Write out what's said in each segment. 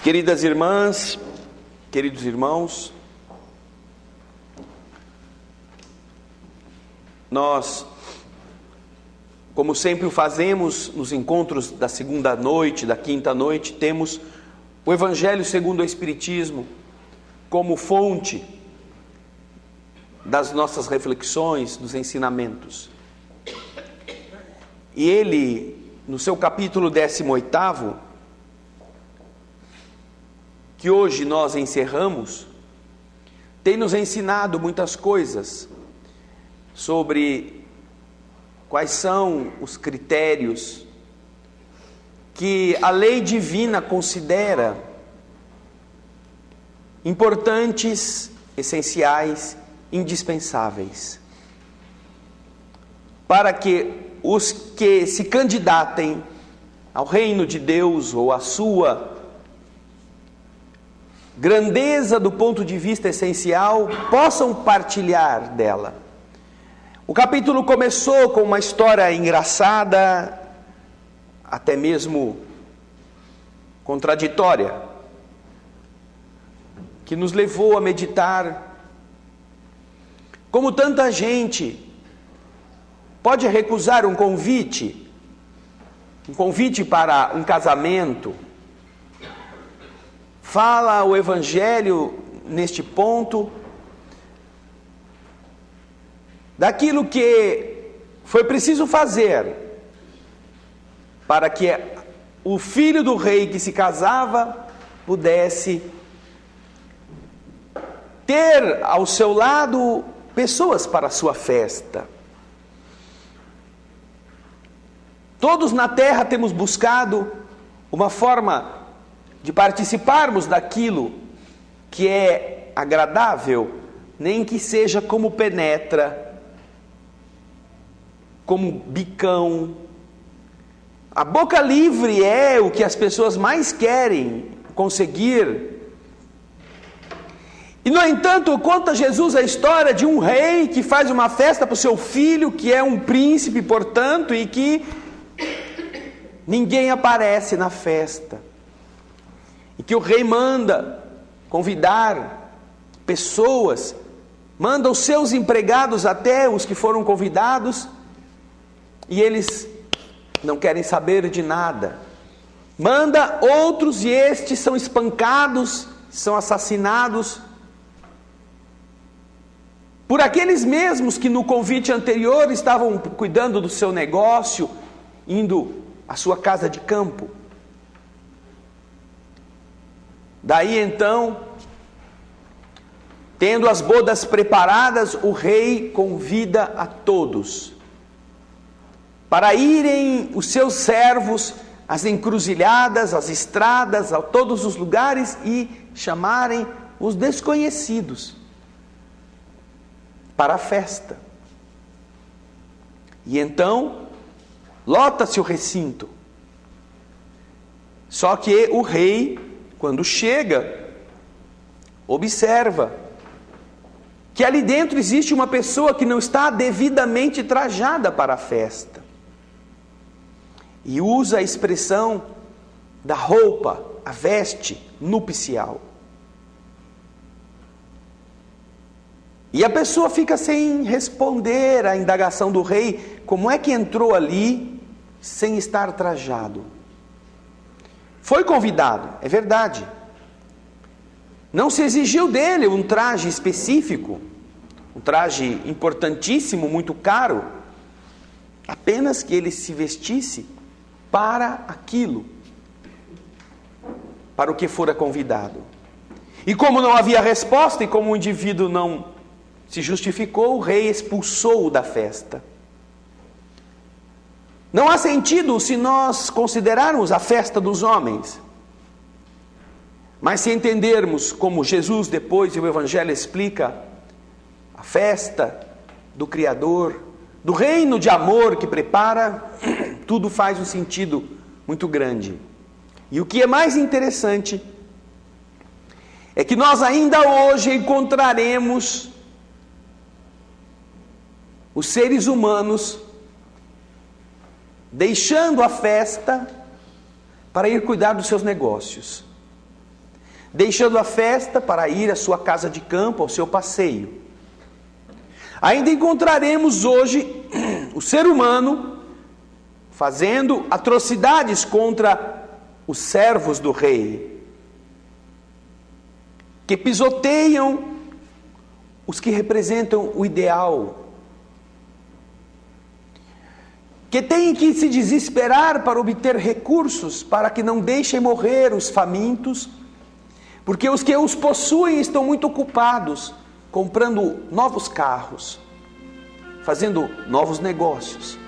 Queridas irmãs, queridos irmãos, nós, como sempre o fazemos nos encontros da segunda noite, da quinta noite, temos o Evangelho segundo o Espiritismo como fonte das nossas reflexões, dos ensinamentos. E ele, no seu capítulo 18º, que hoje nós encerramos, tem nos ensinado muitas coisas sobre quais são os critérios que a lei divina considera importantes, essenciais, indispensáveis, para que os que se candidatem ao reino de Deus ou à sua grandeza do ponto de vista essencial, possam partilhar dela. O capítulo começou com uma história engraçada, até mesmo contraditória, que nos levou a meditar como tanta gente pode recusar um convite para um casamento. Fala o Evangelho neste ponto daquilo que foi preciso fazer para que o filho do rei que se casava pudesse ter ao seu lado pessoas para a sua festa. Todos na terra temos buscado uma forma de participarmos daquilo que é agradável, nem que seja como penetra, como bicão. A boca livre é o que as pessoas mais querem conseguir. E no entanto, conta Jesus a história de um rei que faz uma festa para o seu filho, que é um príncipe, portanto, e que ninguém aparece na festa. E que o rei manda convidar pessoas, manda os seus empregados até os que foram convidados, e eles não querem saber de nada. Manda outros e estes são espancados, são assassinados por aqueles mesmos que no convite anterior estavam cuidando do seu negócio, indo à sua casa de campo. Daí então, tendo as bodas preparadas, o rei convida a todos para irem os seus servos às encruzilhadas, às estradas, a todos os lugares e chamarem os desconhecidos para a festa. E então, lota-se o recinto. Só que o rei, quando chega, observa que ali dentro existe uma pessoa que não está devidamente trajada para a festa. E usa a expressão da roupa, a veste nupcial. E a pessoa fica sem responder à indagação do rei, como é que entrou ali sem estar trajado? Foi convidado, é verdade. Não se exigiu dele um traje específico, um traje importantíssimo, muito caro, apenas que ele se vestisse para aquilo, para o que fora convidado. E como não havia resposta, e como o indivíduo não se justificou, o rei expulsou-o da festa. Não há sentido se nós considerarmos a festa dos homens. Mas se entendermos como Jesus depois e o Evangelho explica, a festa do Criador, do reino de amor que prepara, tudo faz um sentido muito grande. E o que é mais interessante é que nós ainda hoje encontraremos os seres humanos deixando a festa para ir cuidar dos seus negócios. deixando a festa para ir à sua casa de campo, ao seu passeio. Ainda encontraremos hoje o ser humano fazendo atrocidades contra os servos do rei, que pisoteiam os que representam o ideal, que têm que se desesperar para obter recursos para que não deixem morrer os famintos, porque os que os possuem estão muito ocupados comprando novos carros, fazendo novos negócios,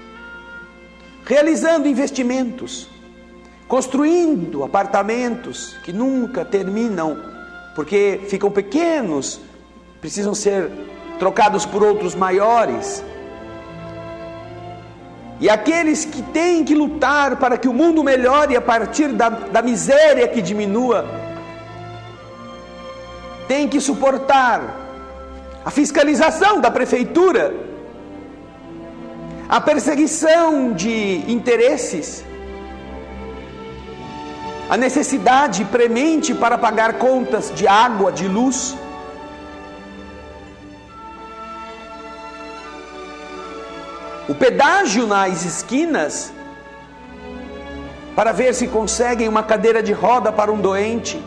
realizando investimentos, construindo apartamentos que nunca terminam, porque ficam pequenos, precisam ser trocados por outros maiores. E aqueles que têm que lutar para que o mundo melhore a partir da miséria que diminua, têm que suportar a fiscalização da prefeitura, a perseguição de interesses, a necessidade premente para pagar contas de água, de luz. O pedágio nas esquinas para ver se conseguem uma cadeira de roda para um doente.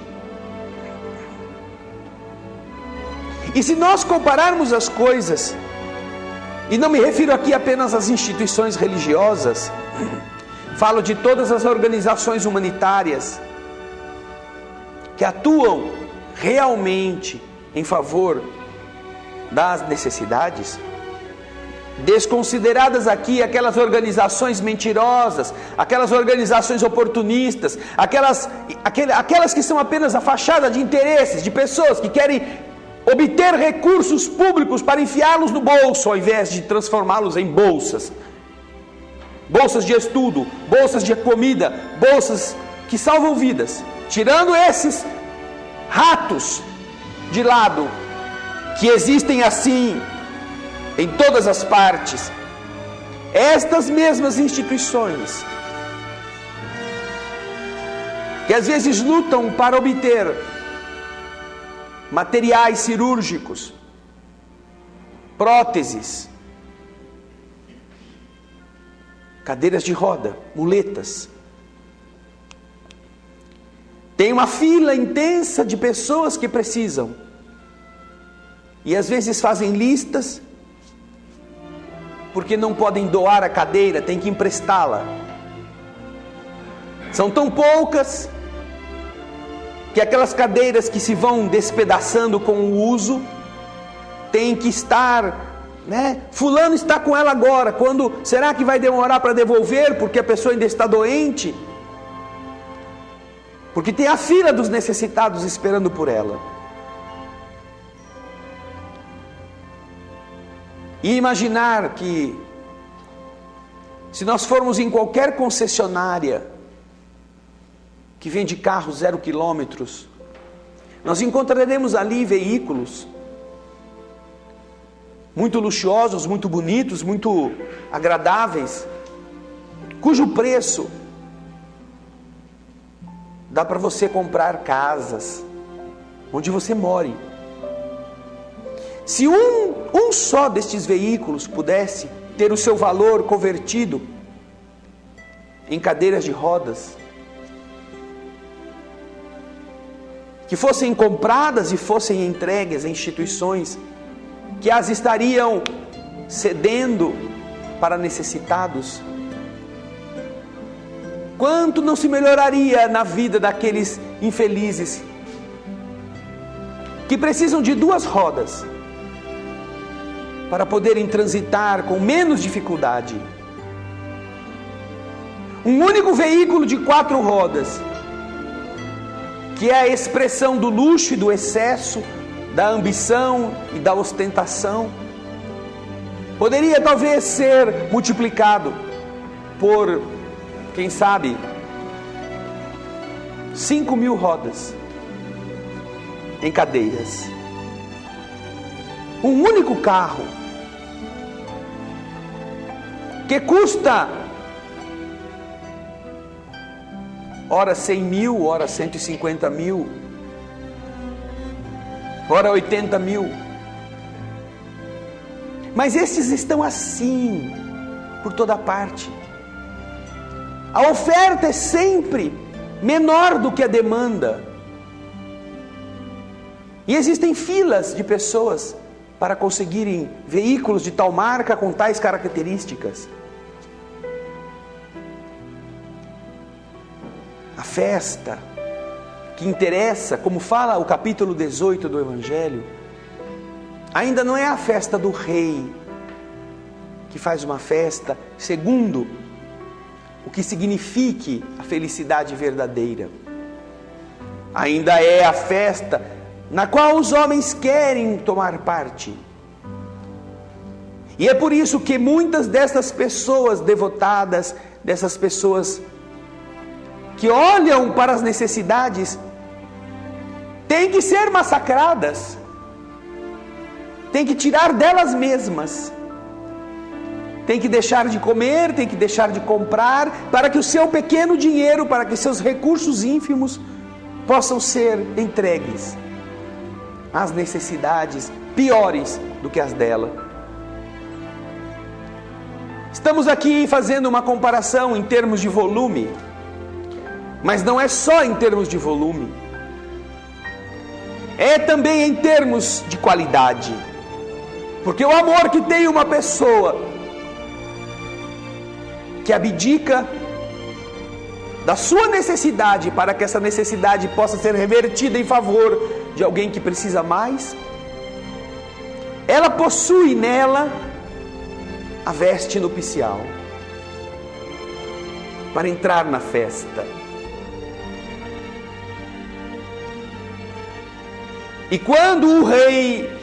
E se nós compararmos as coisas, e não me refiro aqui apenas às instituições religiosas, falo de todas as organizações humanitárias que atuam realmente em favor das necessidades, desconsideradas aqui aquelas organizações mentirosas, aquelas organizações oportunistas, aquelas que são apenas a fachada de interesses, de pessoas que querem obter recursos públicos para enfiá-los no bolso, ao invés de transformá-los em bolsas. Bolsas de estudo, bolsas de comida, bolsas que salvam vidas. Tirando esses ratos de lado, que existem assim em todas as partes, estas mesmas instituições, que às vezes lutam para obter materiais cirúrgicos, próteses, cadeiras de roda, muletas. Tem uma fila intensa de pessoas que precisam. E às vezes fazem listas, porque não podem doar a cadeira, tem que emprestá-la. São tão poucas que aquelas cadeiras que se vão despedaçando com o uso, tem que estar, fulano está com ela agora, quando será que vai demorar para devolver, porque a pessoa ainda está doente? Porque tem a fila dos necessitados esperando por ela. E imaginar que, se nós formos em qualquer concessionária que vende carros 0 quilômetros, nós encontraremos ali veículos muito luxuosos, muito bonitos, muito agradáveis, cujo preço dá para você comprar casas onde você more. Se um só destes veículos pudesse ter o seu valor convertido em cadeiras de rodas, que fossem compradas e fossem entregues a instituições que as estariam cedendo para necessitados, quanto não se melhoraria na vida daqueles infelizes que precisam de 2 rodas para poderem transitar com menos dificuldade. Um único veículo de 4 rodas, que é a expressão do luxo e do excesso, da ambição e da ostentação, poderia talvez ser multiplicado por, quem sabe, 5.000 rodas em cadeiras. Um único carro que custa ora 100 mil, ora 150 mil, ora 80 mil. Mas esses estão assim, por toda parte. A oferta é sempre menor do que a demanda. E existem filas de pessoas para conseguirem veículos de tal marca com tais características. A festa que interessa, como fala o capítulo 18 do Evangelho, ainda não é a festa do rei, que faz uma festa segundo o que signifique a felicidade verdadeira. Ainda é a festa na qual os homens querem tomar parte. E é por isso que muitas dessas pessoas devotadas, dessas pessoas que olham para as necessidades, têm que ser massacradas, têm que tirar delas mesmas, têm que deixar de comer, têm que deixar de comprar, para que o seu pequeno dinheiro, para que seus recursos ínfimos possam ser entregues às necessidades piores do que as dela. Estamos aqui fazendo uma comparação em termos de volume, mas não é só em termos de volume, é também em termos de qualidade. Porque o amor que tem uma pessoa que abdica da sua necessidade para que essa necessidade possa ser revertida em favor de alguém que precisa mais, ela possui nela a veste nupcial para entrar na festa. E quando o rei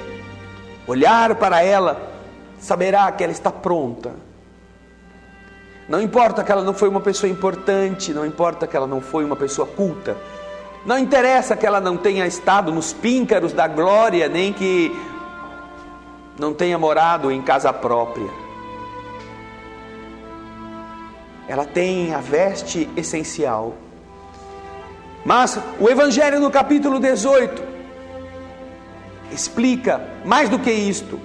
olhar para ela, saberá que ela está pronta. Não importa que ela não foi uma pessoa importante, não importa que ela não foi uma pessoa culta, não interessa que ela não tenha estado nos píncaros da glória, nem que não tenha morado em casa própria. Ela tem a veste essencial. Mas o Evangelho no capítulo 18 explica mais do que isto.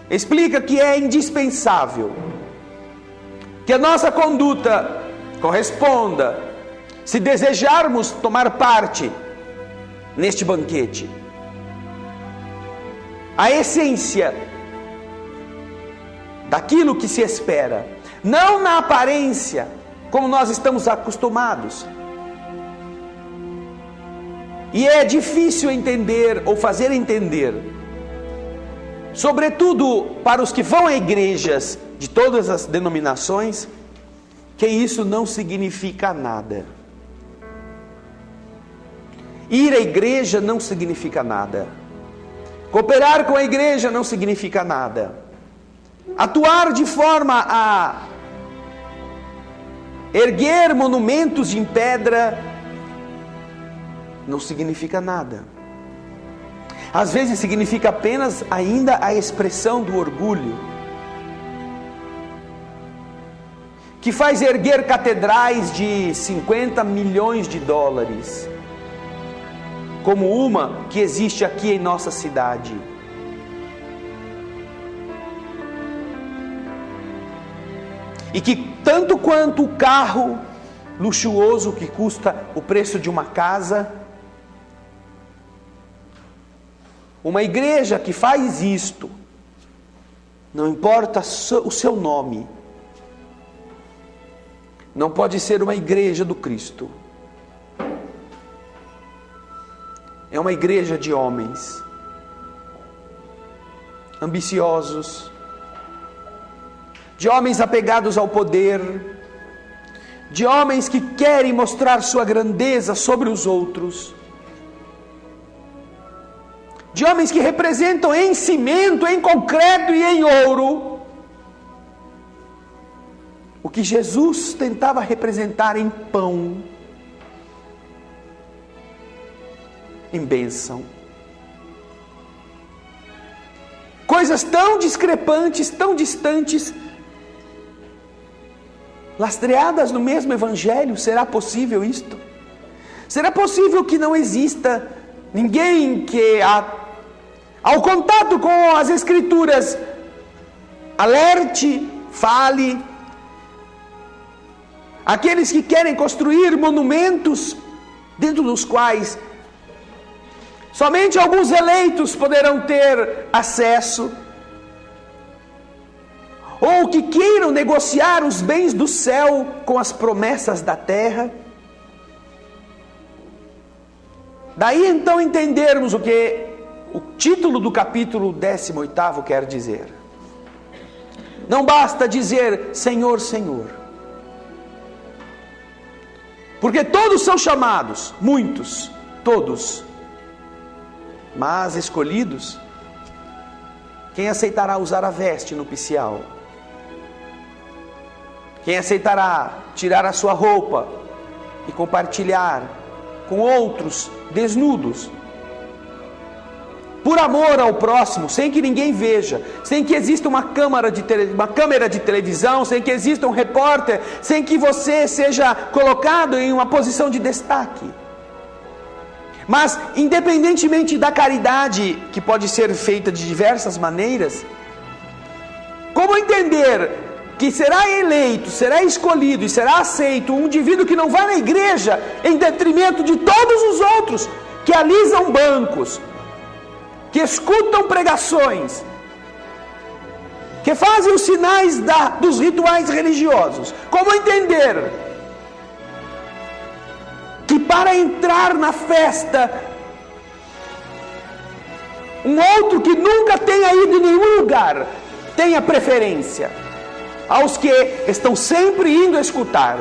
Explica que é indispensável que a nossa conduta corresponda, se desejarmos tomar parte neste banquete, a essência daquilo que se espera, não na aparência, como nós estamos acostumados. E é difícil entender ou fazer entender, sobretudo para os que vão a igrejas de todas as denominações, que isso não significa nada. Ir à igreja não significa nada. Cooperar com a igreja não significa nada. Atuar de forma a erguer monumentos em pedra não significa nada. Às vezes significa apenas ainda a expressão do orgulho, que faz erguer catedrais de 50 milhões de dólares, como uma que existe aqui em nossa cidade. E que tanto quanto o carro luxuoso que custa o preço de uma casa, uma igreja que faz isto, não importa o seu nome, não pode ser uma igreja do Cristo. É uma igreja de homens ambiciosos, de homens apegados ao poder, de homens que querem mostrar sua grandeza sobre os outros, de homens que representam em cimento, em concreto e em ouro o que Jesus tentava representar em pão, em bênção. Coisas tão discrepantes, tão distantes, lastreadas no mesmo Evangelho. Será possível isto? Será possível que não exista ninguém que há Ao contato com as Escrituras, alerte, fale. Aqueles que querem construir monumentos dentro dos quais somente alguns eleitos poderão ter acesso, ou que queiram negociar os bens do céu com as promessas da terra. Daí então entendermos o que o título do capítulo 18 quer dizer. Não basta dizer Senhor, Senhor, porque todos são chamados, muitos, todos, mas escolhidos, quem aceitará usar a veste nupcial? Quem aceitará tirar a sua roupa e compartilhar com outros desnudos? Por amor ao próximo, sem que ninguém veja, sem que exista uma câmera de televisão, sem que exista um repórter, sem que você seja colocado em uma posição de destaque. Mas, independentemente da caridade, que pode ser feita de diversas maneiras, como entender que será eleito, será escolhido e será aceito um indivíduo que não vai na igreja em detrimento de todos os outros, que alisam bancos, que escutam pregações, que fazem os sinais dos rituais religiosos? Como entender que para entrar na festa, um outro que nunca tenha ido em nenhum lugar, tenha preferência aos que estão sempre indo escutar?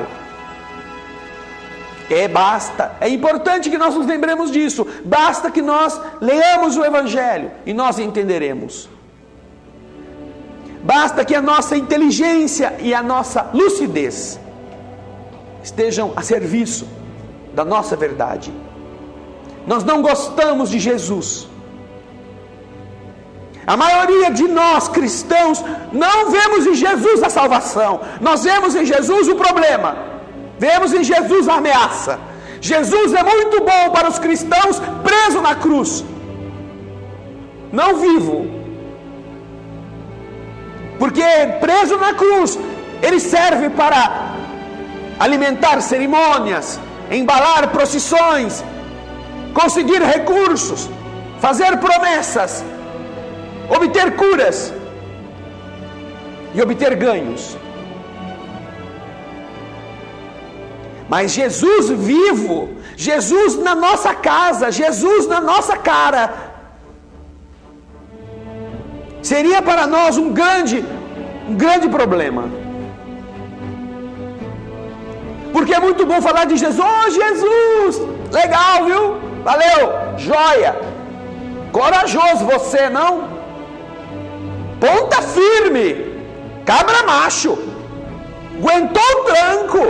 É importante que nós nos lembremos disso. Basta que nós leamos o Evangelho e nós entenderemos. Basta que a nossa inteligência e a nossa lucidez estejam a serviço da nossa verdade. Nós não gostamos de Jesus. A maioria de nós cristãos não vemos em Jesus a salvação. Nós vemos em Jesus o problema. Vemos em Jesus a ameaça. Jesus é muito bom para os cristãos preso na cruz, não vivo. Porque preso na cruz, ele serve para alimentar cerimônias, embalar procissões, conseguir recursos, fazer promessas, obter curas e obter ganhos. Mas Jesus vivo, Jesus na nossa casa, Jesus na nossa cara, seria para nós um grande problema. Porque é muito bom falar de Jesus. Oh, Jesus, legal, viu? Valeu, joia. Corajoso você, não? Ponta firme, cabra macho, aguentou o tranco.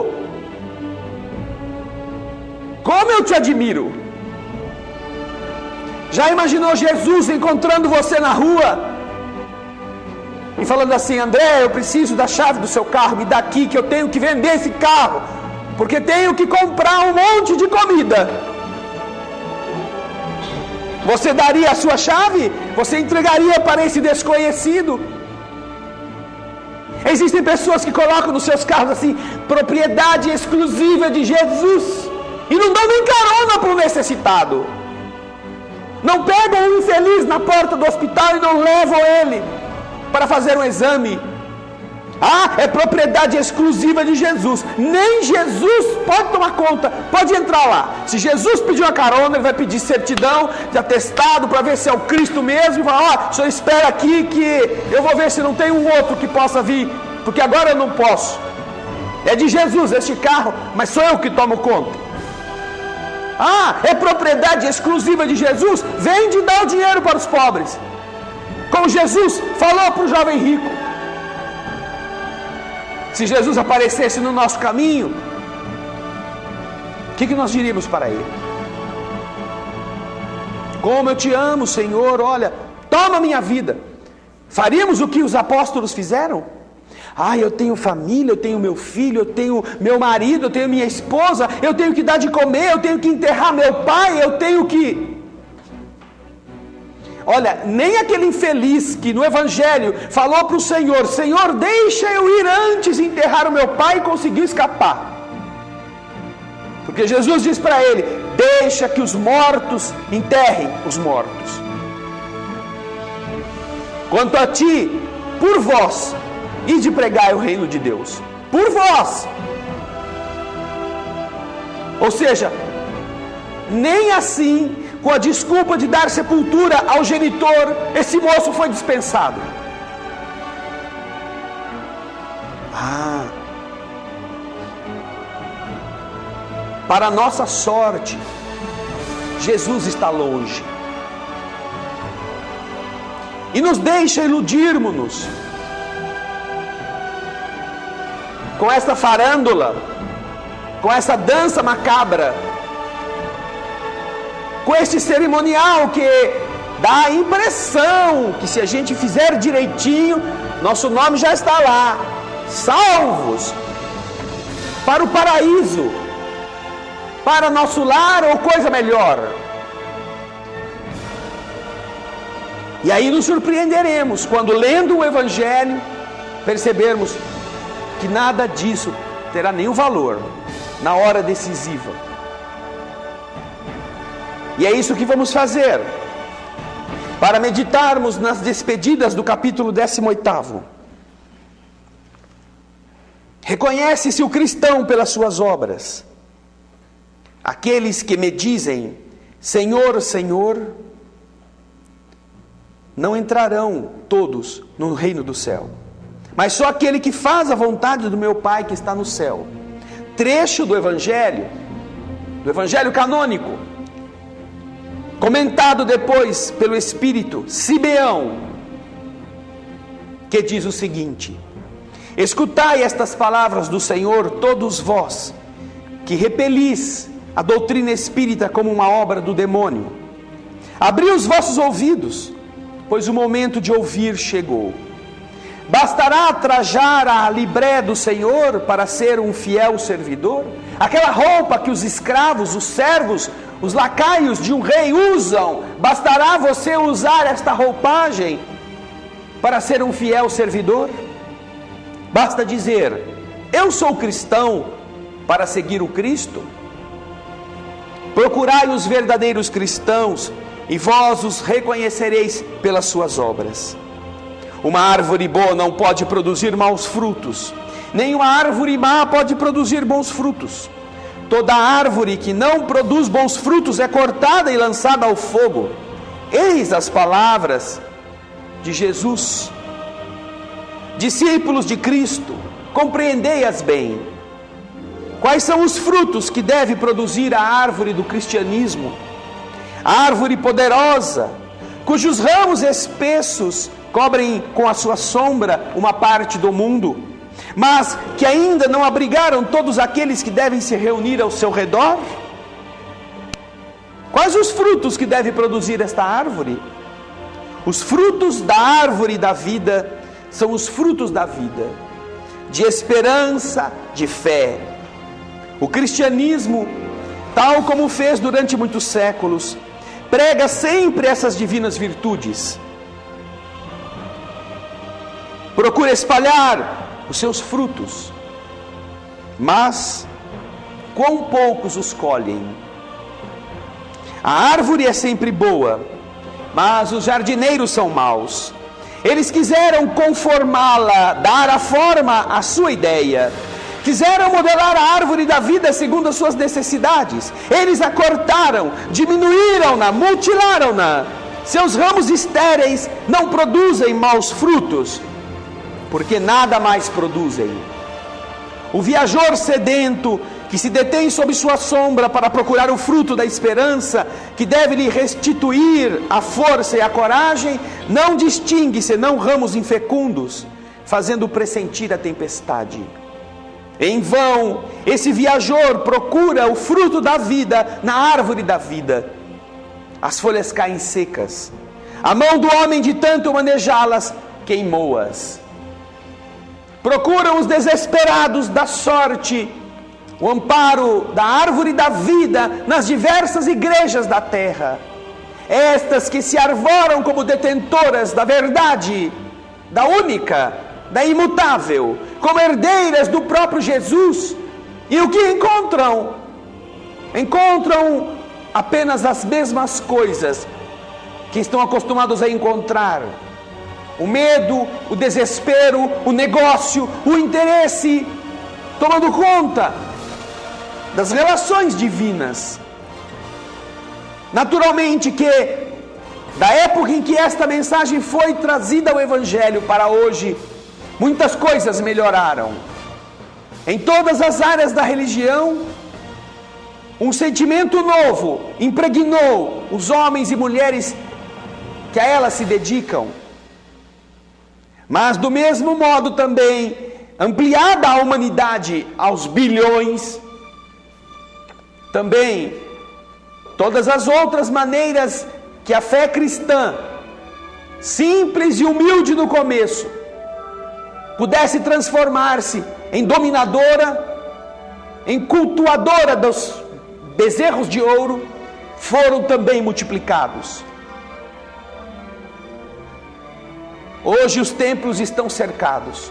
Como eu te admiro! Já imaginou Jesus encontrando você na rua e falando assim: André, eu preciso da chave do seu carro, me dá aqui que eu tenho que vender esse carro, porque tenho que comprar um monte de comida. Você daria a sua chave? Você entregaria para esse desconhecido? Existem pessoas que colocam nos seus carros assim: propriedade exclusiva de Jesus. E não dão nem carona para o necessitado. Não pegam um infeliz na porta do hospital e não levam ele para fazer um exame. Ah, é propriedade exclusiva de Jesus. Nem Jesus pode tomar conta, pode entrar lá. Se Jesus pedir uma carona, ele vai pedir certidão de atestado para ver se é o Cristo mesmo. E falar: ó, o senhor espera aqui que eu vou ver se não tem um outro que possa vir, porque agora eu não posso. É de Jesus este carro, mas sou eu que tomo conta. Ah, é propriedade exclusiva de Jesus? Vende e dá o dinheiro para os pobres. Como Jesus falou para o jovem rico. Se Jesus aparecesse no nosso caminho, o que nós diríamos para ele? Como eu te amo, Senhor, olha, toma minha vida. Faríamos o que os apóstolos fizeram? Ah, eu tenho família, eu tenho meu filho, eu tenho meu marido, eu tenho minha esposa, eu tenho que dar de comer, eu tenho que enterrar meu pai, eu tenho que... Olha, nem aquele infeliz que no Evangelho falou para o Senhor: Senhor, deixa eu ir antes enterrar o meu pai, conseguiu escapar. Porque Jesus diz para ele: deixa que os mortos enterrem os mortos. Quanto a ti, por vós, ide pregai o reino de Deus. Por vós. Ou seja, nem assim, com a desculpa de dar sepultura ao genitor, esse moço foi dispensado. Para a nossa sorte, Jesus está longe. E nos deixa iludirmos-nos com essa farândula, com essa dança macabra, com este cerimonial que dá a impressão que se a gente fizer direitinho, nosso nome já está lá, salvos, para o paraíso, para nosso lar ou coisa melhor. E aí nos surpreenderemos quando, lendo o Evangelho, percebermos que nada disso terá nenhum valor na hora decisiva. E é isso que vamos fazer para meditarmos nas despedidas do capítulo 18. Reconhece-se o cristão pelas suas obras. Aqueles que me dizem: Senhor, Senhor, não entrarão todos no reino do céu, mas só aquele que faz a vontade do meu Pai que está no céu. Trecho do Evangelho canônico, comentado depois pelo Espírito, Simeão, que diz o seguinte: escutai estas palavras do Senhor, todos vós, que repelis a doutrina espírita como uma obra do demônio. Abri os vossos ouvidos, pois o momento de ouvir chegou. Bastará trajar a libré do Senhor para ser um fiel servidor? Aquela roupa que os escravos, os servos, os lacaios de um rei usam, bastará você usar esta roupagem para ser um fiel servidor? Basta dizer: eu sou cristão, para seguir o Cristo? Procurai os verdadeiros cristãos, e vós os reconhecereis pelas suas obras. Uma árvore boa não pode produzir maus frutos, nem uma árvore má pode produzir bons frutos. Toda árvore que não produz bons frutos é cortada e lançada ao fogo. Eis as palavras de Jesus. Discípulos de Cristo, compreendei-as bem. Quais são os frutos que deve produzir a árvore do cristianismo? A árvore poderosa, cujos ramos espessos cobrem com a sua sombra uma parte do mundo, mas que ainda não abrigaram todos aqueles que devem se reunir ao seu redor? Quais os frutos que deve produzir esta árvore? Os frutos da árvore da vida são os frutos da vida, de esperança, de fé. O cristianismo, tal como fez durante muitos séculos, prega sempre essas divinas virtudes. Procura espalhar os seus frutos, mas quão poucos os colhem. A árvore é sempre boa, mas os jardineiros são maus. Eles quiseram conformá-la, dar a forma à sua ideia. Quiseram modelar a árvore da vida segundo as suas necessidades. Eles a cortaram, diminuíram-na, mutilaram-na. Seus ramos estéreis não produzem maus frutos, porque nada mais produzem. O viajor sedento, que se detém sob sua sombra para procurar o fruto da esperança, que deve lhe restituir a força e a coragem, não distingue senão ramos infecundos, fazendo pressentir a tempestade. Em vão, esse viajor procura o fruto da vida na árvore da vida. As folhas caem secas. A mão do homem, de tanto manejá-las, queimou-as. Procuram os desesperados da sorte o amparo da árvore da vida nas diversas igrejas da terra. estas que se arvoram como detentoras da verdade, da única, da imutável, como herdeiras do próprio Jesus. E o que encontram? Encontram apenas as mesmas coisas que estão acostumados a encontrar: o medo, o desespero, o negócio, o interesse, tomando conta das relações divinas. Naturalmente que, da época em que esta mensagem foi trazida ao Evangelho para hoje, muitas coisas melhoraram. Em todas as áreas da religião, um sentimento novo impregnou os homens e mulheres que a ela se dedicam. Mas do mesmo modo também, ampliada a humanidade aos bilhões, também todas as outras maneiras que a fé cristã, simples e humilde no começo, pudesse transformar-se em dominadora, em cultuadora dos bezerros de ouro, foram também multiplicados. Hoje os templos estão cercados.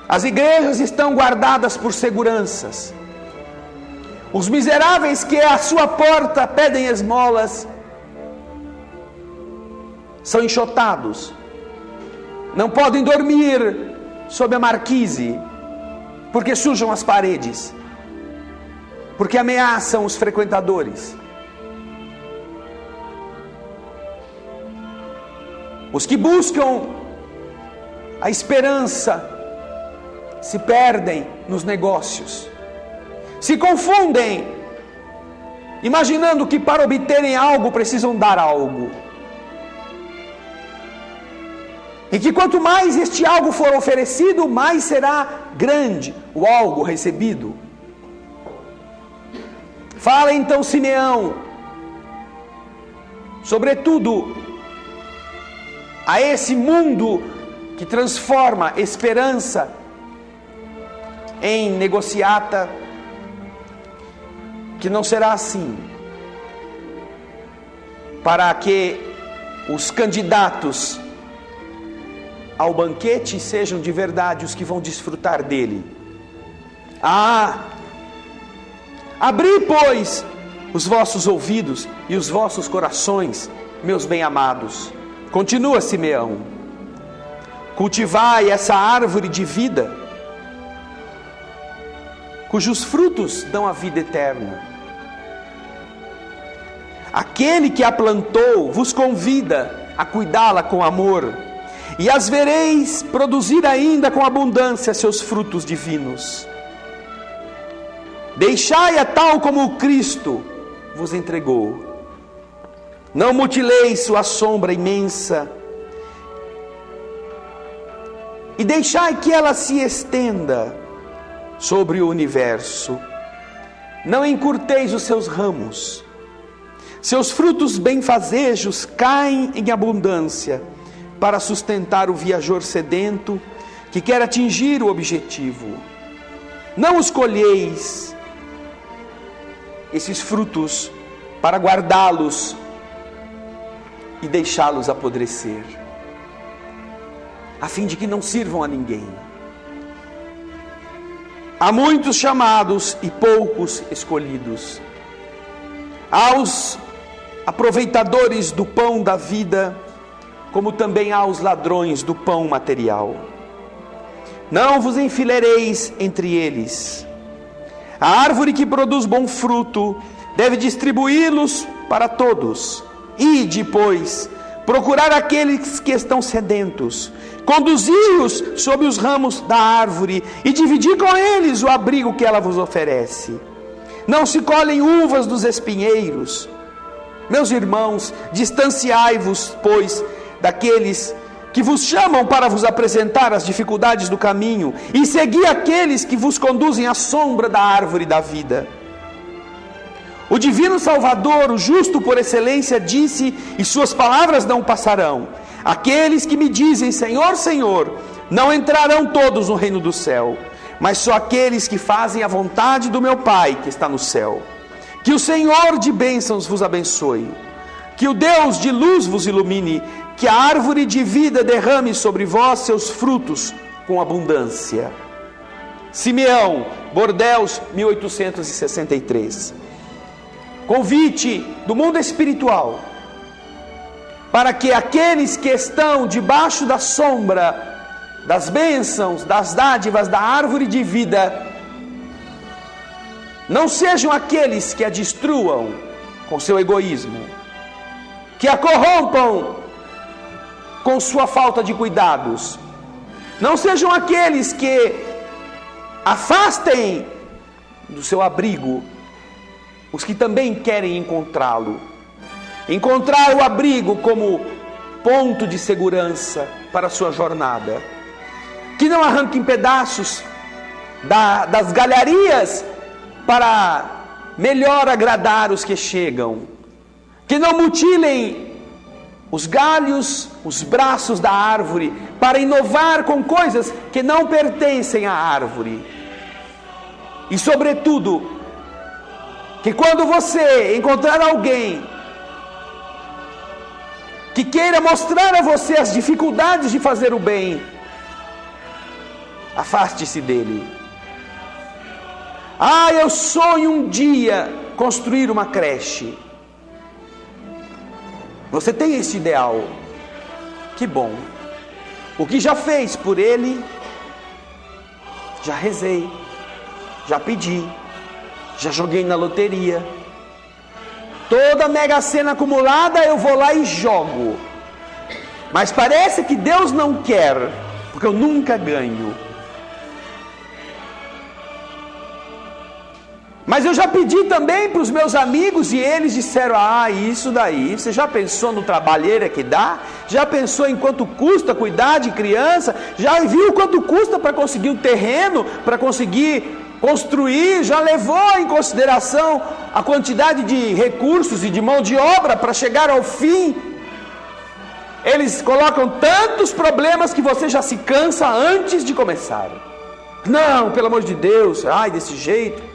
As igrejas estão guardadas por seguranças. Os miseráveis que à sua porta pedem esmolas são enxotados. Não podem dormir sob a marquise, porque sujam as paredes, porque ameaçam os frequentadores. Os que buscam a esperança se perdem nos negócios, se confundem, imaginando que para obterem algo precisam dar algo, e que quanto mais este algo for oferecido, mais será grande o algo recebido. Fala então Simeão, sobretudo a esse mundo que transforma esperança em negociata, que não será assim, para que os candidatos ao banquete sejam de verdade os que vão desfrutar dele. Abri, pois, os vossos ouvidos e os vossos corações, meus bem-amados. Continua Simeão: cultivai essa árvore de vida, cujos frutos dão a vida eterna. Aquele que a plantou vos convida a cuidá-la com amor, e as vereis produzir ainda com abundância seus frutos divinos. Deixai-a tal como o Cristo vos entregou. Não mutileis sua sombra imensa, e deixai que ela se estenda sobre o universo. Não encurteis os seus ramos. Seus frutos benfazejos caem em abundância para sustentar o viajor sedento que quer atingir o objetivo. Não os colheis, esses frutos, para guardá-los e deixá-los apodrecer, a fim de que não sirvam a ninguém. Há muitos chamados e poucos escolhidos. Aos aproveitadores do pão da vida, como também aos ladrões do pão material. Não vos enfileireis entre eles. A árvore que produz bom fruto deve distribuí-los para todos. Ide, pois, procurar aqueles que estão sedentos, conduzi-os sob os ramos da árvore e dividi com eles o abrigo que ela vos oferece. Não se colhem uvas dos espinheiros. Meus irmãos, distanciai-vos, pois, daqueles que vos chamam para vos apresentar as dificuldades do caminho, e segui aqueles que vos conduzem à sombra da árvore da vida. O divino Salvador, o justo por excelência, disse, e suas palavras não passarão: aqueles que me dizem Senhor, Senhor, não entrarão todos no reino do céu, mas só aqueles que fazem a vontade do meu Pai que está no céu. Que o Senhor de bênçãos vos abençoe. Que o Deus de luz vos ilumine. Que a árvore de vida derrame sobre vós seus frutos com abundância. Simeão, Bordeaux, 1863. Convite do mundo espiritual para que aqueles que estão debaixo da sombra das bênçãos, das dádivas da árvore de vida, não sejam aqueles que a destruam com seu egoísmo, que a corrompam com sua falta de cuidados, não sejam aqueles que afastem do seu abrigo os que também querem encontrá-lo, encontrar o abrigo como ponto de segurança para a sua jornada, que não arranquem pedaços das galharias para melhor agradar os que chegam, que não mutilem os galhos, os braços da árvore, para inovar com coisas que não pertencem à árvore. E sobretudo, que quando você encontrar alguém que queira mostrar a você as dificuldades de fazer o bem, afaste-se dele. Eu sonho um dia construir uma creche. Você tem esse ideal? Que bom. O que já fez por ele? Já rezei, já pedi, já joguei na loteria. Toda a Mega Sena acumulada eu vou lá e jogo. Mas parece que Deus não quer, porque eu nunca ganho. Mas eu já pedi também para os meus amigos e eles disseram: isso daí, você já pensou no trabalheira que dá? Já pensou em quanto custa cuidar de criança? Já viu quanto custa para conseguir um terreno, para conseguir construir? Já levou em consideração a quantidade de recursos e de mão de obra para chegar ao fim? Eles colocam tantos problemas que você já se cansa antes de começar. Não, pelo amor de Deus, desse jeito.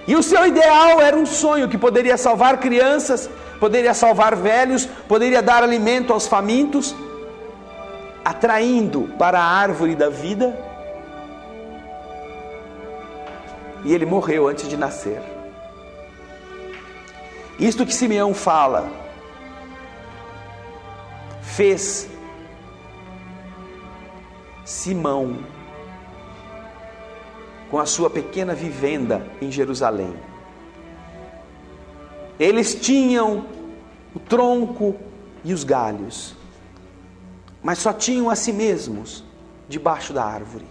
E o seu ideal era um sonho que poderia salvar crianças, poderia salvar velhos, poderia dar alimento aos famintos, atraindo para a árvore da vida. E ele morreu antes de nascer. Isto que Simeão fala, fez Simão com a sua pequena vivenda em Jerusalém. Eles tinham o tronco e os galhos, mas só tinham a si mesmos debaixo da árvore.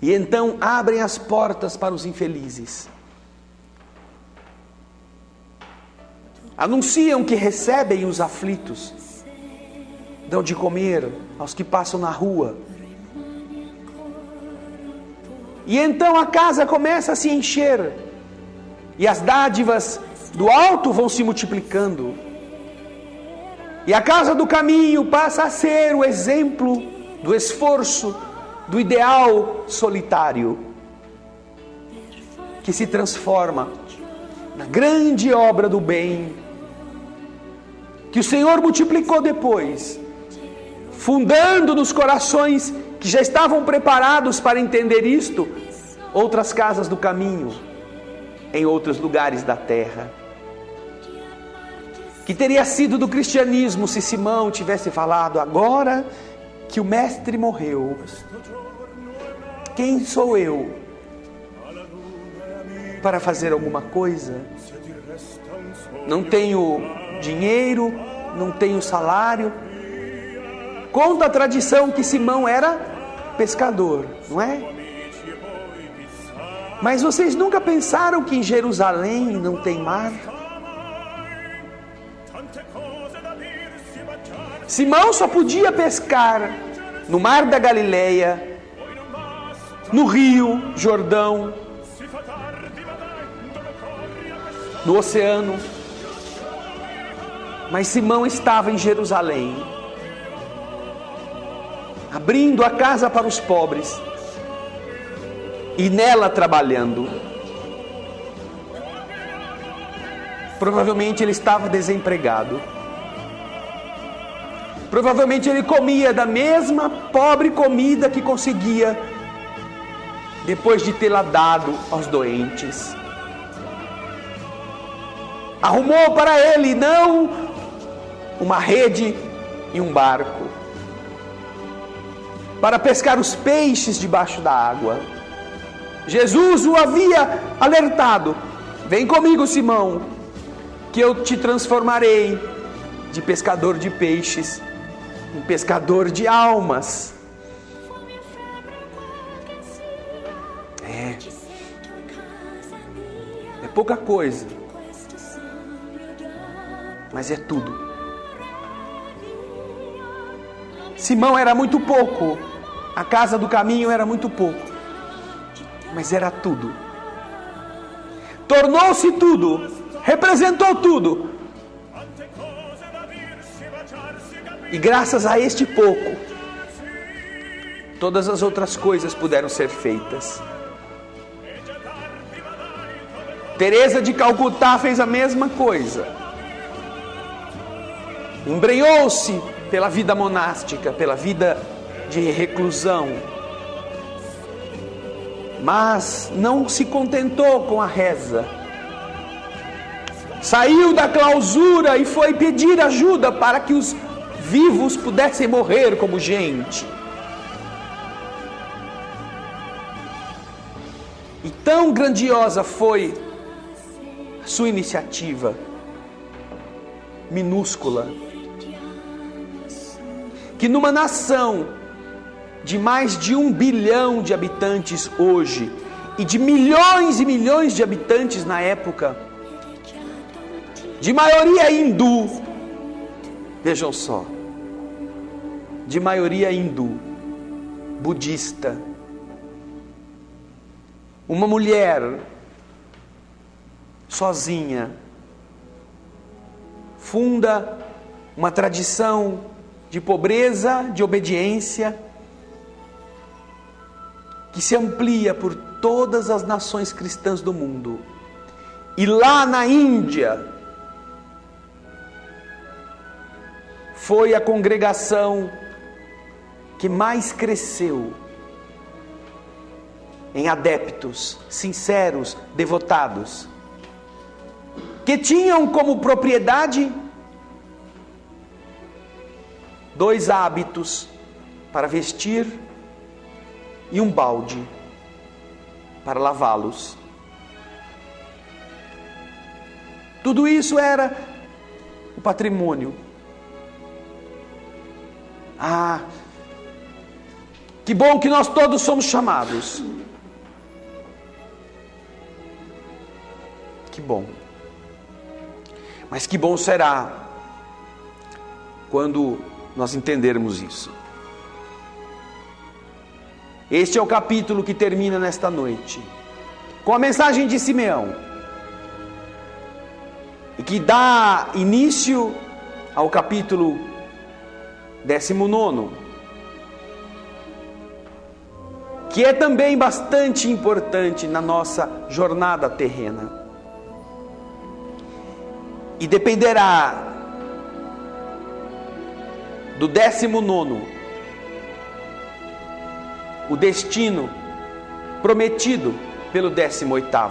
E então abrem as portas para os infelizes. Anunciam que recebem os aflitos, dão de comer aos que passam na rua. E então a casa começa a se encher, e as dádivas do alto vão se multiplicando, e a casa do caminho passa a ser o exemplo do esforço, do ideal solitário, que se transforma na grande obra do bem, que o Senhor multiplicou depois, fundando nos corações que já estavam preparados para entender isto, outras casas do caminho, em outros lugares da terra. Que teria sido do cristianismo se Simão tivesse falado: agora que o mestre morreu, quem sou eu para fazer alguma coisa? Não tenho dinheiro, não tenho salário. Conta a tradição que Simão era pescador, não é? Mas vocês nunca pensaram que em Jerusalém não tem mar? Simão só podia pescar no mar da Galileia, no rio Jordão, no oceano. Mas Simão estava em Jerusalém, abrindo a casa para os pobres e nela trabalhando. Provavelmente ele estava desempregado. Provavelmente ele comia da mesma pobre comida que conseguia depois de tê-la dado aos doentes. Arrumou para ele não uma rede e um barco para pescar os peixes debaixo da água. Jesus o havia alertado: vem comigo, Simão, que eu te transformarei de pescador de peixes em pescador de almas. É pouca coisa, mas é tudo. Simão era muito pouco, a casa do caminho era muito pouco, mas era tudo. Tornou-se tudo, representou tudo. E graças a este pouco, todas as outras coisas puderam ser feitas. Teresa de Calcutá fez a mesma coisa. Embrenhou-se pela vida monástica, pela vida de reclusão. Mas não se contentou com a reza. Saiu da clausura e foi pedir ajuda para que os vivos pudessem morrer como gente. E tão grandiosa foi a sua iniciativa, minúscula, que numa nação de mais de 1 bilhão de habitantes hoje, e de milhões e milhões de habitantes na época, de maioria hindu, vejam só, de maioria hindu, budista, uma mulher sozinha funda uma tradição de pobreza, de obediência, que se amplia por todas as nações cristãs do mundo. E lá na Índia, foi a congregação que mais cresceu em adeptos sinceros, devotados, que tinham como propriedade 2 hábitos para vestir e um balde para lavá-los. Tudo isso era o patrimônio. Que bom que nós todos somos chamados. Que bom. Mas que bom será quando nós entendermos isso. Este é o capítulo que termina nesta noite, com a mensagem de Simeão, e que dá início ao capítulo 19, que é também bastante importante na nossa jornada terrena. E dependerá do 19, o destino prometido pelo 18º.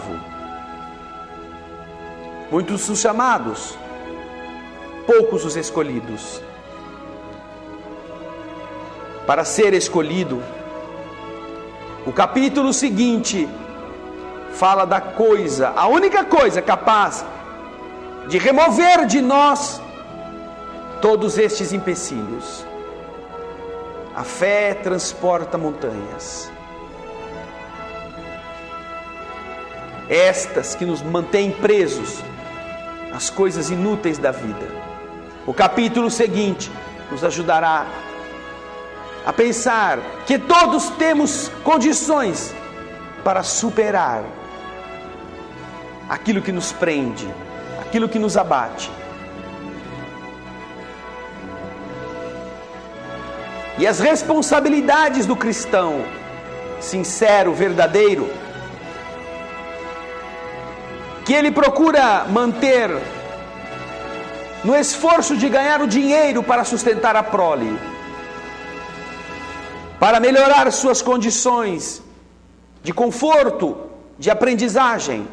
Muitos os chamados, poucos os escolhidos. Para ser escolhido, o capítulo seguinte fala da coisa, a única coisa capaz de remover de nós todos estes empecilhos. A fé transporta montanhas. Estas que nos mantêm presos às coisas inúteis da vida. O capítulo seguinte nos ajudará a pensar que todos temos condições para superar aquilo que nos prende, aquilo que nos abate. E as responsabilidades do cristão sincero, verdadeiro, que ele procura manter no esforço de ganhar o dinheiro para sustentar a prole, para melhorar suas condições de conforto, de aprendizagem,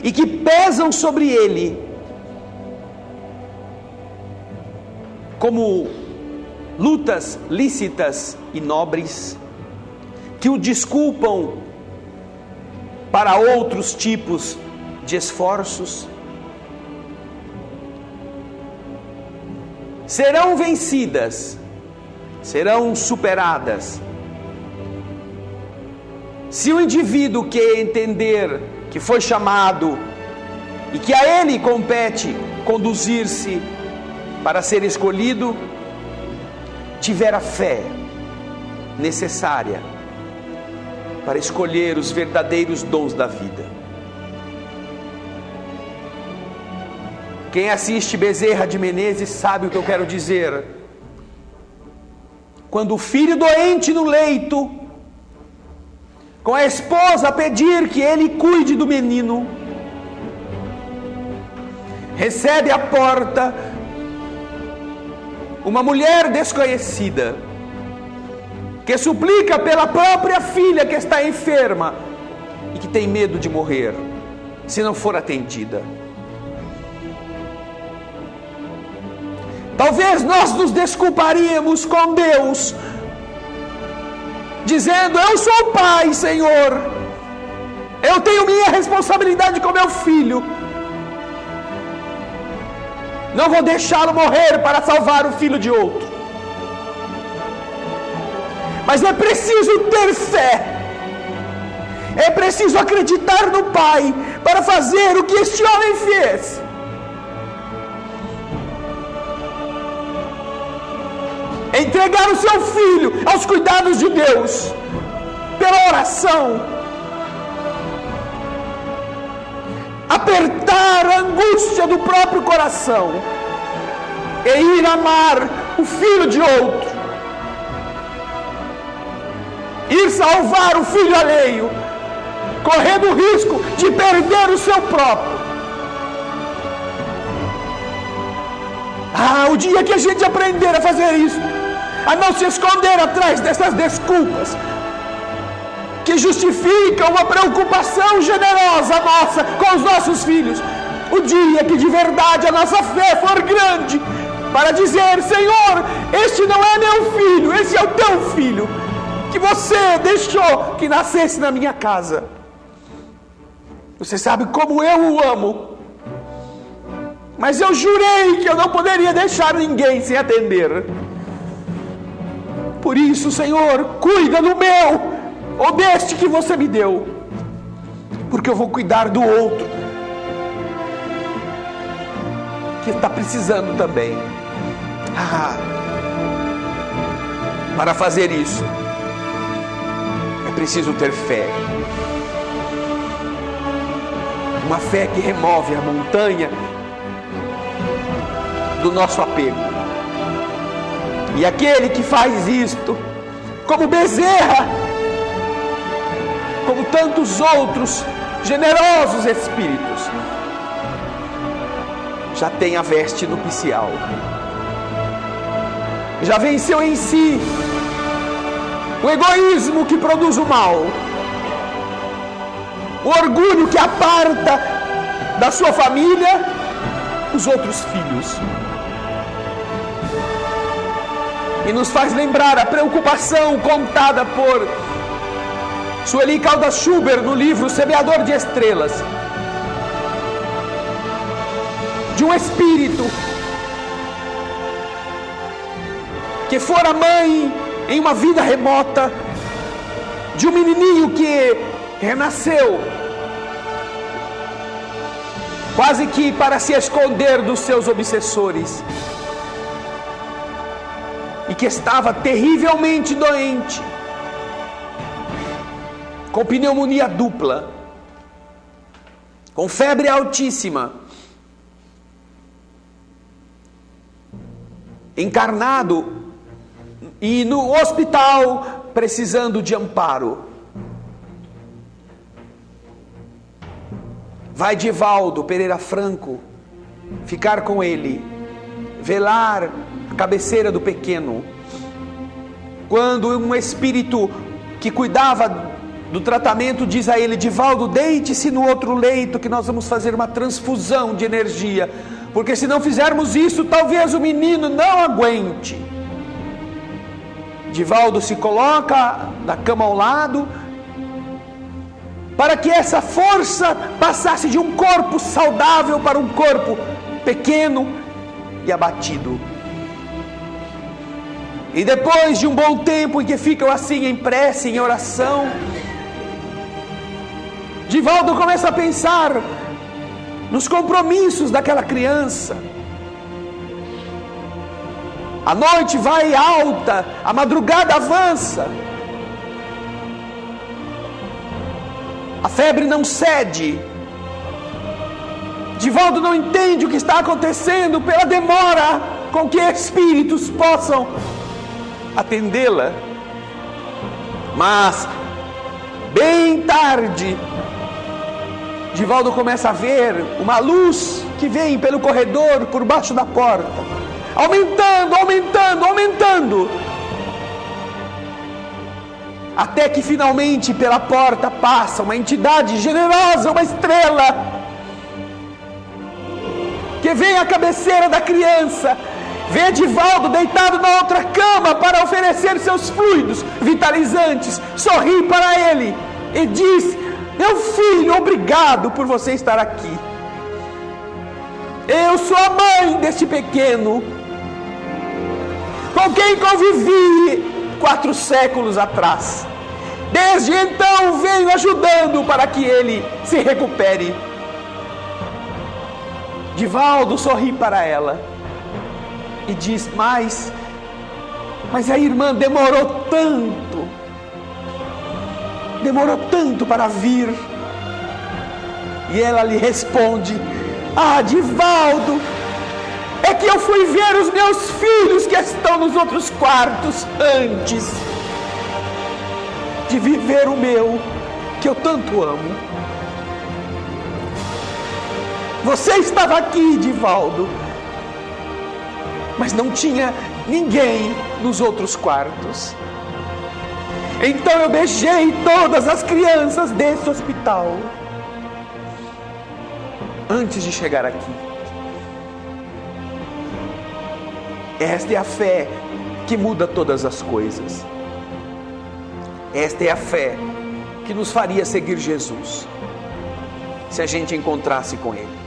e que pesam sobre ele como lutas lícitas e nobres, que o desculpam para outros tipos de esforços, serão vencidas, serão superadas, se o indivíduo que entender que foi chamado e que a ele compete conduzir-se para ser escolhido, tiver a fé necessária para escolher os verdadeiros dons da vida. Quem assiste Bezerra de Menezes sabe o que eu quero dizer. Quando o filho doente no leito, com a esposa a pedir que ele cuide do menino, recebe à porta uma mulher desconhecida, que suplica pela própria filha que está enferma e que tem medo de morrer se não for atendida. Talvez nós nos desculparíamos com Deus, dizendo: eu sou o pai, Senhor, eu tenho minha responsabilidade com meu filho, não vou deixá-lo morrer para salvar o filho de outro. Mas é preciso ter fé, é preciso acreditar no Pai para fazer o que este homem fez. Entregar o seu filho aos cuidados de Deus, pela oração, apertar a angústia do próprio coração e ir amar o filho de outro, ir salvar o filho alheio, correndo o risco de perder o seu próprio. O dia que a gente aprender a fazer isso, a não se esconder atrás dessas desculpas que justificam uma preocupação generosa nossa com os nossos filhos, o dia que de verdade a nossa fé for grande para dizer: Senhor, este não é meu filho, esse é o teu filho, que você deixou que nascesse na minha casa. Você sabe como eu o amo, mas eu jurei que eu não poderia deixar ninguém sem atender. Por isso, Senhor, cuida do meu, ou deste que você me deu, porque eu vou cuidar do outro que está precisando também. Para fazer isso, é preciso ter fé. Uma fé que remove a montanha do nosso apego. E aquele que faz isto, como Bezerra, como tantos outros generosos espíritos, já tem a veste nupcial, já venceu em si o egoísmo que produz o mal, o orgulho que aparta da sua família os outros filhos, e nos faz lembrar a preocupação contada por Sueli Caldas Schubert no livro Semeador de Estrelas, de um espírito que fora mãe em uma vida remota de um menininho que renasceu quase que para se esconder dos seus obsessores, e que estava terrivelmente doente, com pneumonia dupla, com febre altíssima, encarnado e no hospital precisando de amparo. vai Divaldo Pereira Franco ficar com ele, velar a cabeceira do pequeno. Quando um espírito que cuidava do tratamento diz a ele: Divaldo, deite-se no outro leito que nós vamos fazer uma transfusão de energia, porque se não fizermos isso, talvez o menino não aguente. Divaldo se coloca na cama ao lado, para que essa força passasse de um corpo saudável para um corpo pequeno e abatido. E depois de um bom tempo em que ficam assim em prece, em oração, Divaldo começa a pensar nos compromissos daquela criança. A noite vai alta, a madrugada avança, a febre não cede. Divaldo não entende o que está acontecendo pela demora com que espíritos possam atendê-la. Mas, bem tarde, Divaldo começa a ver uma luz que vem pelo corredor por baixo da porta, aumentando, até que finalmente pela porta passa uma entidade generosa, uma estrela, que vem à cabeceira da criança, vê Divaldo deitado na outra cama para oferecer seus fluidos vitalizantes, sorri para ele e diz: meu filho, obrigado por você estar aqui. Eu sou a mãe deste pequeno, com quem convivi 4 séculos atrás. Desde então venho ajudando para que ele se recupere. Divaldo sorri para ela e diz: mas a irmã demorou tanto para vir. E ela lhe responde: ah, Divaldo, é que eu fui ver os meus filhos que estão nos outros quartos antes de viver o meu, que eu tanto amo. Você estava aqui, Divaldo, mas não tinha ninguém nos outros quartos. Então eu beijei todas as crianças desse hospital antes de chegar aqui. Esta é a fé que muda todas as coisas. Esta é a fé que nos faria seguir Jesus, se a gente encontrasse com Ele.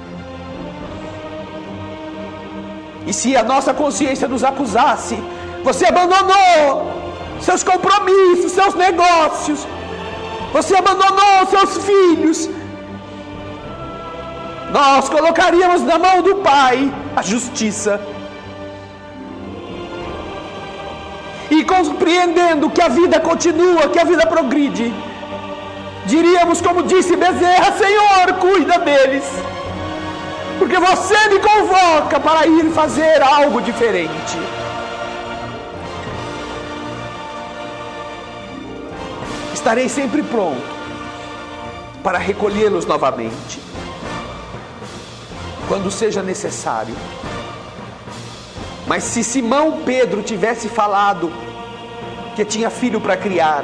E se a nossa consciência nos acusasse: você abandonou seus compromissos, seus negócios, você abandonou seus filhos, nós colocaríamos na mão do Pai a justiça. E compreendendo que a vida continua, que a vida progride, diríamos como disse Bezerra: Senhor, cuida deles, porque você me convoca para ir fazer algo diferente. Estarei sempre pronto para recolhê-los novamente, quando seja necessário. Mas se Simão Pedro tivesse falado que tinha filho para criar,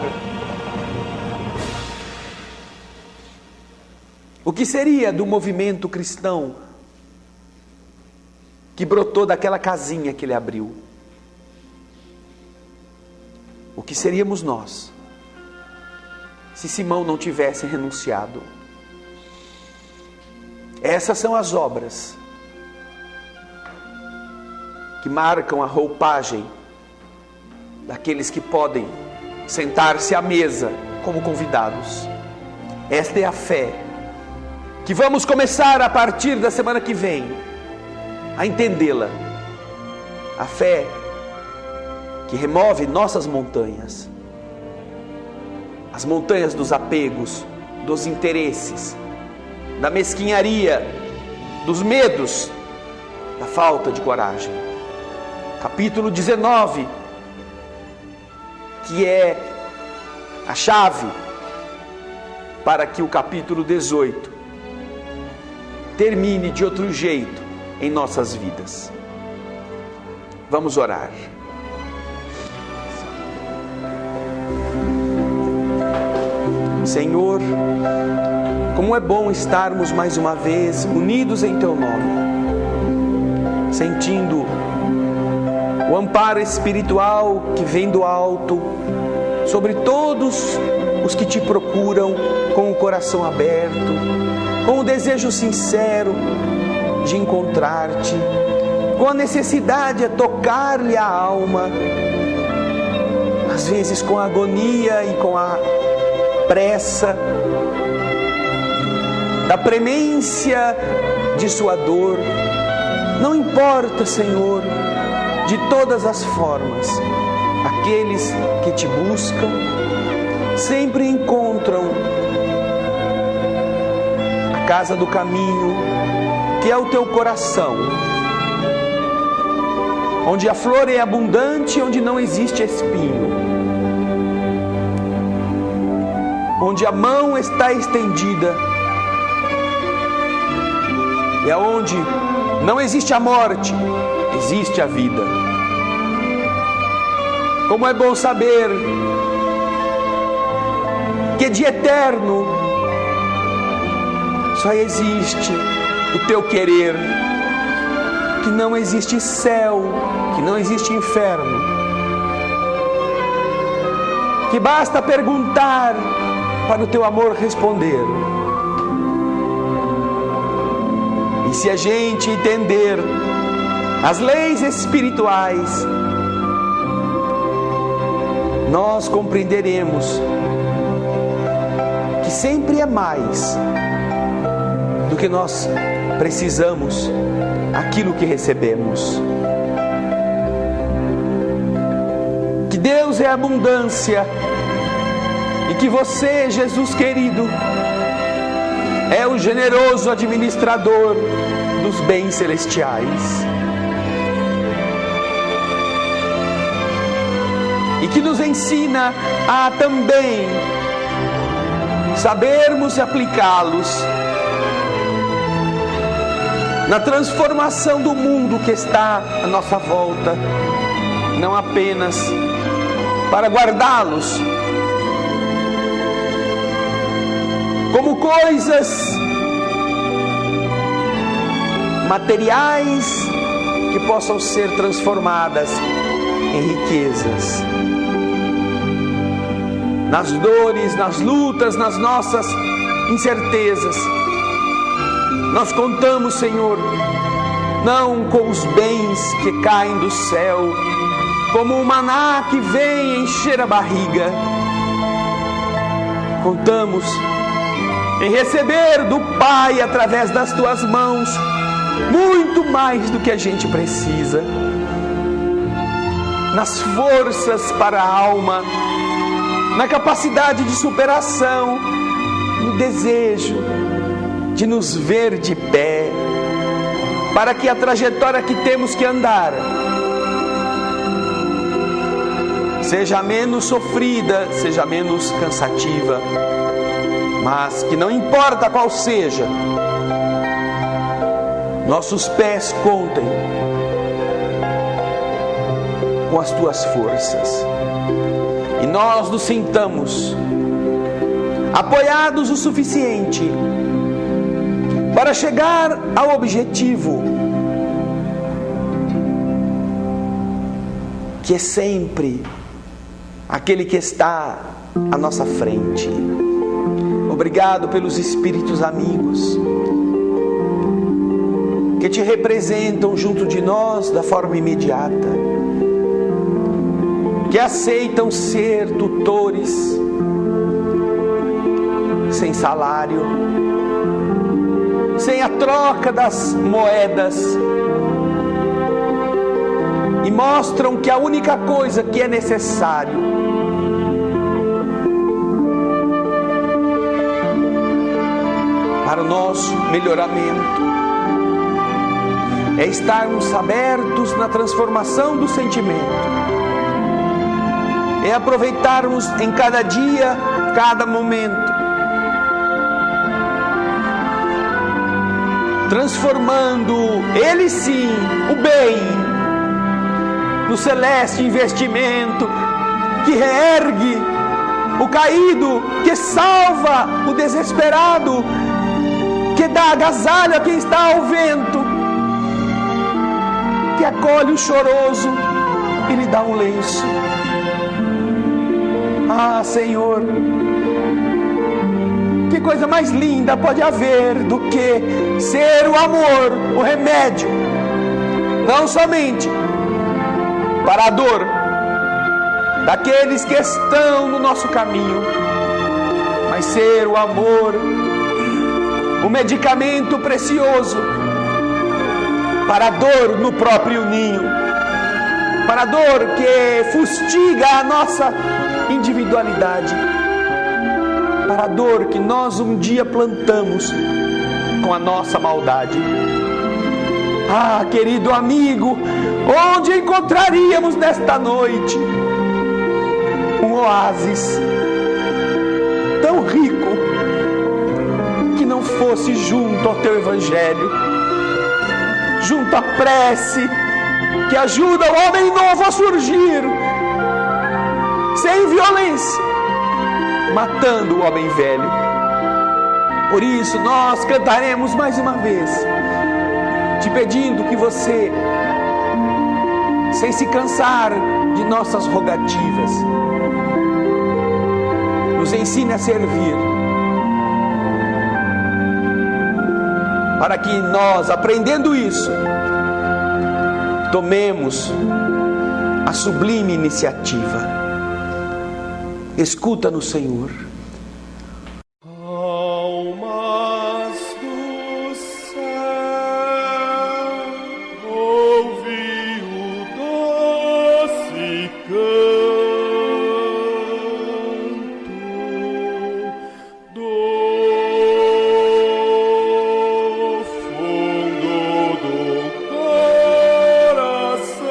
o que seria do movimento cristão que brotou daquela casinha que ele abriu? O que seríamos nós se Simão não tivesse renunciado? Essas são as obras que marcam a roupagem daqueles que podem sentar-se à mesa como convidados. Esta é a fé que vamos começar a partir da semana que vem a entendê-la. A fé que remove nossas montanhas, as montanhas dos apegos, dos interesses, da mesquinharia, dos medos, da falta de coragem. Capítulo 19, que é a chave para que o capítulo 18 termine de outro jeito em nossas vidas. Vamos orar. Senhor, como é bom estarmos mais uma vez unidos em Teu nome, sentindo o amparo espiritual que vem do alto sobre todos os que Te procuram com o coração aberto, com o desejo sincero de encontrar-Te, com a necessidade de tocar-lhe a alma, às vezes com a agonia e com a pressa da premência de sua dor. Não importa, Senhor, de todas as formas, aqueles que Te buscam sempre encontram a casa do caminho, que é o Teu coração, onde a flor é abundante, onde não existe espinho, onde a mão está estendida, e aonde não existe a morte, existe a vida. Como é bom saber que de eterno só existe o Teu querer, que não existe céu, que não existe inferno, que basta perguntar para o Teu amor responder. E se a gente entender as leis espirituais, nós compreenderemos que sempre é mais do que nós precisamos, aquilo que recebemos. Que Deus é abundância e que você, Jesus querido, é o generoso administrador dos bens celestiais. E que nos ensina a também sabermos aplicá-los na transformação do mundo que está à nossa volta, não apenas para guardá-los como coisas materiais que possam ser transformadas em riquezas. Nas dores, nas lutas, nas nossas incertezas, nós contamos, Senhor, não com os bens que caem do céu, como o maná que vem encher a barriga. Contamos em receber do Pai, através das Tuas mãos, muito mais do que a gente precisa, nas forças para a alma, na capacidade de superação, no desejo de nos ver de pé, para que a trajetória que temos que andar seja menos sofrida, seja menos cansativa, mas que não importa qual seja, nossos pés contem com as Tuas forças, e nós nos sintamos apoiados o suficiente para chegar ao objetivo, que é sempre aquele que está à nossa frente. Obrigado pelos espíritos amigos que Te representam junto de nós da forma imediata, que aceitam ser tutores sem salário, sem a troca das moedas, e mostram que a única coisa que é necessário para o nosso melhoramento é estarmos abertos na transformação do sentimento, é aproveitarmos em cada dia, cada momento, transformando ele sim, o bem, no celeste investimento que reergue o caído, que salva o desesperado, que dá agasalho a quem está ao vento, que acolhe o choroso e lhe dá um lenço. Ah, Senhor, que coisa mais linda pode haver do que ser o amor, o remédio, não somente para a dor daqueles que estão no nosso caminho, mas ser o amor, o medicamento precioso para a dor no próprio ninho, para a dor que fustiga a nossa individualidade, para a dor que nós um dia plantamos com a nossa maldade. Ah, querido amigo, onde encontraríamos nesta noite um oásis tão rico que não fosse junto ao teu evangelho, junto à prece que ajuda o homem novo a surgir sem violência, matando o homem velho. Por isso nós cantaremos mais uma vez, te pedindo que você, sem se cansar de nossas rogativas, nos ensine a servir, para que nós, aprendendo isso, tomemos a sublime iniciativa. Escuta-nos, Senhor. Almas do céu, ouvi o doce canto do fundo do coração,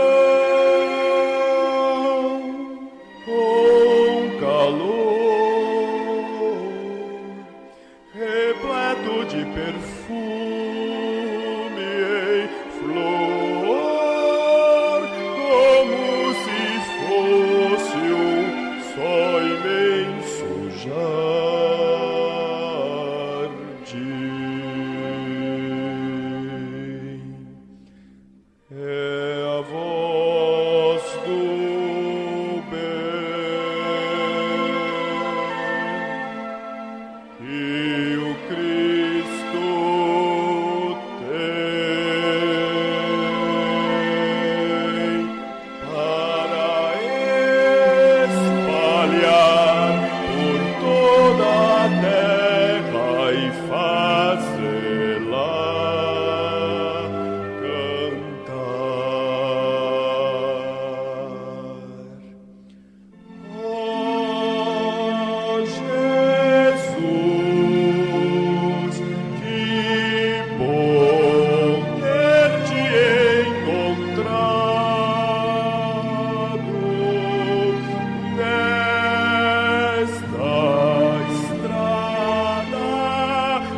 com calor repleto de perfume em flor, como se fosse um só imenso jardim. É a voz do bem que o Cristo tem para espalhar por toda a terra e fazê-la cantar. Oh, Jesus, que bom ter-te encontrado nesta estrada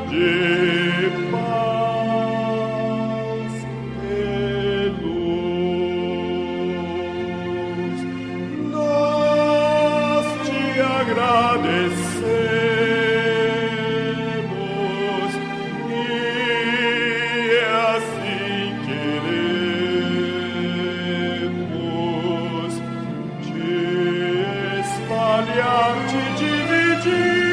de paz e luz. Nós te agradecemos e assim queremos te espalhar, te dividir.